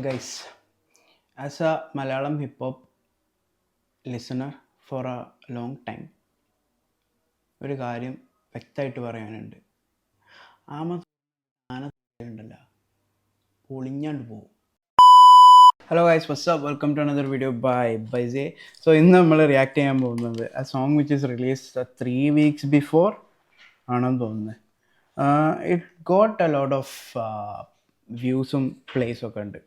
Guys, as a Malayalam hip hop listener for a long time, ഒരു കാര്യം വ്യക്തമായിട്ട് പറയാനുണ്ട്. ഉണ്ടല്ല പൊളിഞ്ഞാണ്ട് പോകും. Hello guys, what's up, welcome to another video by ബൈസേ. സോ ഇന്ന് നമ്മൾ റിയാക്ട് ചെയ്യാൻ പോകുന്നത് ആ song which is released 3 weeks before ആണെന്ന് തോന്നുന്നത്. It got a lot of വ്യൂസും പ്ലേസും ഒക്കെ ഉണ്ട്.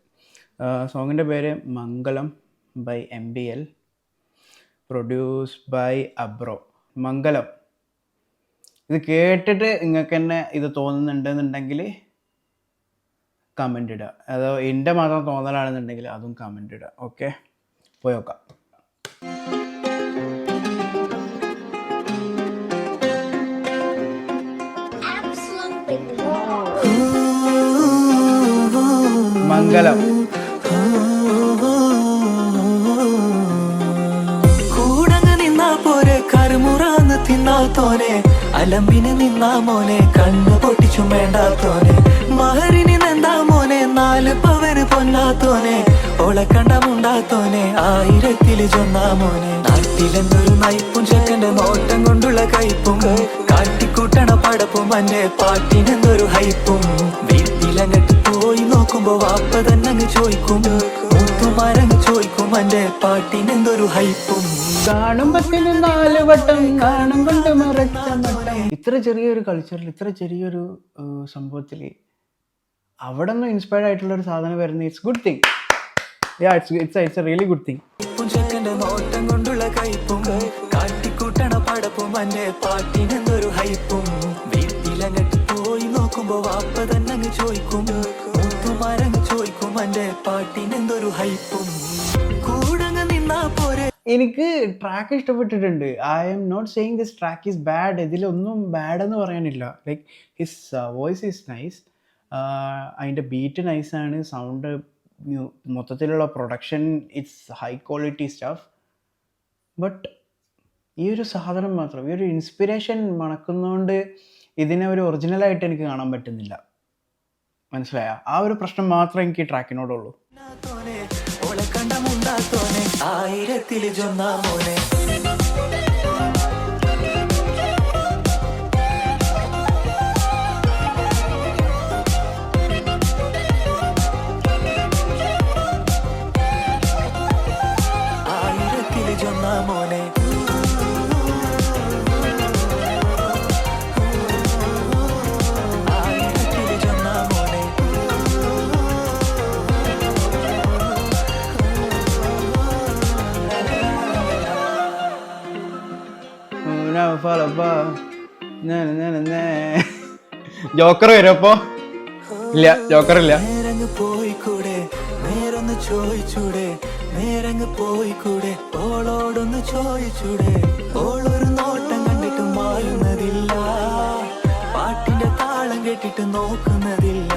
സോങ്ങിൻ്റെ പേര് Mangalam by MBL, produced by അബ്രോ. മംഗളം, ഇത് കേട്ടിട്ട് നിങ്ങൾക്ക് തന്നെ ഇത് തോന്നുന്നുണ്ടെന്നുണ്ടെങ്കിൽ കമൻ്റ് ഇടുക. അതോ എൻ്റെ മാത്രം തോന്നലാണെന്നുണ്ടെങ്കിൽ അതും കമൻ്റ് ഇടുക. ഓക്കെ, പോയി നോക്കാം. മംഗളം കൂടങ്ങ് നിന്നാ പോരെ, കരുമുറാന്ന് തിന്നാത്തോനെ, അലമ്പിന് നിന്നാ മോനെ, കണ്ണു പൊട്ടിച്ചു വേണ്ടാത്തോനെ, മഹറിന് നിന്നാ മോനെ, 4 പവന് പൊന്നാത്തോനെ, ഒളക്കണ്ടമുണ്ടാത്തോനെ, 1000 ചൊന്നാ മോനെ. നാട്ടിലെന്തൊരു നയിപ്പും ചെക്കന്റെ നോട്ടം കൊണ്ടുള്ള കയ്പും, കാട്ടിക്കൂട്ടണ പടപ്പും അന്റെ പാട്ടിനെന്തൊരു ഹൈപ്പും. വീട്ടിലങ്ങട്ട് പോയി നോക്കുമ്പോ വാപ്പ തന്നെ അങ്ങ് ചോദിക്കും, മൂത്തുമാരങ്ങ് ചോദിക്കും അന്റെ പാട്ടിനെന്തൊരു ഹൈപ്പും. കാണുമ്പത്തിന് 4 വട്ടം കാണും കൊണ്ട് മറച്ച മട്ടം. ഇത്ര ചെറിയൊരു കൾച്ചറിൽ, ഇത്ര ചെറിയൊരു സംഭവത്തിൽ അവിടെ നിന്ന് ഇൻസ്പയർഡ് ആയിട്ടുള്ള ഒരു സാധനം വരുന്നത്, it's good thing. It's A really good thing. ചെക്കന്റെ നോട്ടം കൊണ്ടുള്ള കയ്പും, കാട്ടിക്കൂട്ടണ പടപ്പും അന്റെ പാട്ടിനെന്തൊരു ഹൈപ്പും. വീട്ടിലങ്ങട്ട് പോയി നോക്കുമ്പോ വാപ്പ തന്നെ അങ്ങ് ചോദിക്കും, മൂത്തുമാരങ്ങ് ചോദിക്കും അന്റെ പാട്ടിനെന്തൊരു ഹൈപ്പും. കൂടങ്ങ് നിന്നാ പോരെ. എനിക്ക് ട്രാക്ക് ഇഷ്ടപ്പെട്ടിട്ടുണ്ട്. I am not saying this track is bad. ഇതിലൊന്നും ബാഡ് എന്ന് പറയാനില്ല. Like his voice is nice, അതിൻ്റെ ബീറ്റ് നൈസാണ്, സൗണ്ട്, മൊത്തത്തിലുള്ള production it's high quality stuff. But ഈ ഒരു സാധനം മാത്രം, ഈ ഒരു ഇൻസ്പിറേഷൻ മണക്കുന്നതുകൊണ്ട് ഇതിനെ ഒരു ഒറിജിനലായിട്ട് എനിക്ക് കാണാൻ പറ്റുന്നില്ല. മനസ്സിലായ? ആ ഒരു പ്രശ്നം മാത്രമേ എനിക്ക് ഈ ട്രാക്കിനോടുള്ളൂ. 1000 ചൊന്നാ മോനെ. ജോക്കർ വരും അപ്പോ? ഇല്ല, ജോക്കർ ഇല്ല. നേരങ്ങ് പോയിക്കൂടെ, നേരൊന്ന് ചോദിച്ചൂടെ, നേരങ്ങ് പോയിക്കൂടെ, ഓളോടൊന്ന് ചോദിച്ചൂടെ, ഓളൊരു നോട്ടം കണ്ടിട്ട് മാറുന്നതില്ല, പാട്ടിന്റെ താളം കേട്ടിട്ട് നോക്കുന്നതില്ല,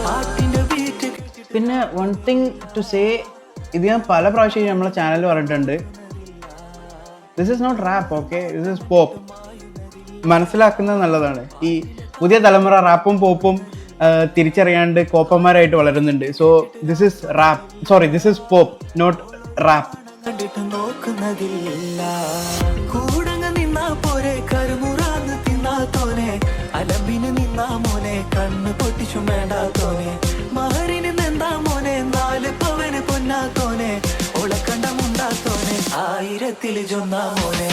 പാട്ടിന്റെ ബീറ്റ്. പിന്നെ വൺ തിങ് ടു സേ, ഇത് ഞാൻ പല പ്രാവശ്യം നമ്മളെ ചാനലിൽ പറഞ്ഞിട്ടുണ്ട്, this is not rap, okay, this is pop. മനസ്സിലാക്കുന്നത് നല്ലതാണ്. ഈ പുതിയ തലമുറ റാപ്പും പോപ്പും തിരിച്ചറിയാണ്ട് കോപ്പന്മാരായിട്ട് വളരുന്നുണ്ട്. So this is rap, sorry, this is pop, not rap. കണ്ടിട്ട് നോക്കുന്നതില്ല, കൂടങ്ങ് നിന്നാ പോരെ, കരുമുറാന്ന് തിന്നാത്തോനെ, അലമ്പിന് നിന്നാ മോനെ, കണ്ണ് പൊട്ടിച്ചു വേണ്ടാത്തോനെ, മഹറിന് നിന്നാ മോനെ, 4 പവന് പൊന്നാത്തോനെ, ഒളക്കണ്ടമുണ്ടാത്തോനെ, 1000 ചൊന്നാ മോനെ.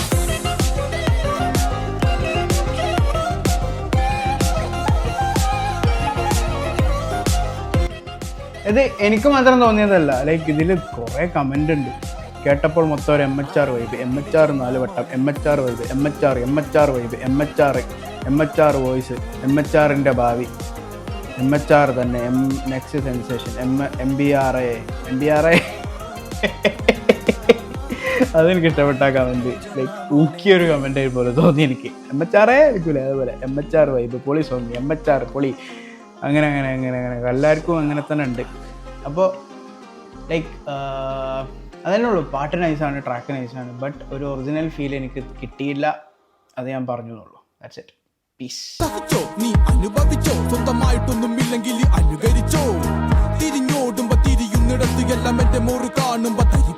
ഇത് എനിക്ക് മാത്രം തോന്നിയതല്ല, ലൈക്ക് ഇതിൽ കുറേ കമൻ്റ് ഉണ്ട്. കേട്ടപ്പോൾ മൊത്തം ഒരു MHR വൈബ്, MHR 4 വട്ടം, MHR vibe, MHR vibe, MHR voice, MHRൻ്റെ ഭാവി, MHR തന്നെ, നെക്സ്റ്റ് സെൻസേഷൻ, MBRA. അതെനിക്ക് ഇഷ്ടപ്പെട്ട കമൻറ്റ്. ലൈക്ക് ഊക്കിയൊരു കമൻ്റ് ആയി പോലെ തോന്നി എനിക്ക്. MHR വിളിക്കൂലേ, അതുപോലെ MHR വൈബ്, പൊളി സോങ്, MHR പൊളി, അങ്ങനെ എല്ലാവർക്കും അങ്ങനെ തന്നെ ഉണ്ട്. അപ്പോൾ ലൈക്ക് അതന്നെ ഉള്ളൂ. പാട്ട് നൈസാണ്, ട്രാക്ക് നൈസാണ്, ബട്ട് ഒരു ഒറിജിനൽ ഫീൽ എനിക്ക് കിട്ടിയില്ല. അത് ഞാൻ പറഞ്ഞുള്ളൂ. That's it. പീസ്. നീ അനുഭവിച്ചോ, സ്വന്തമായിട്ടൊന്നും ഇല്ലെങ്കിൽ അനുകരിച്ചോ, തിരിഞ്ഞോടും എന്റെ മുറി കാണുമ്പോ തരി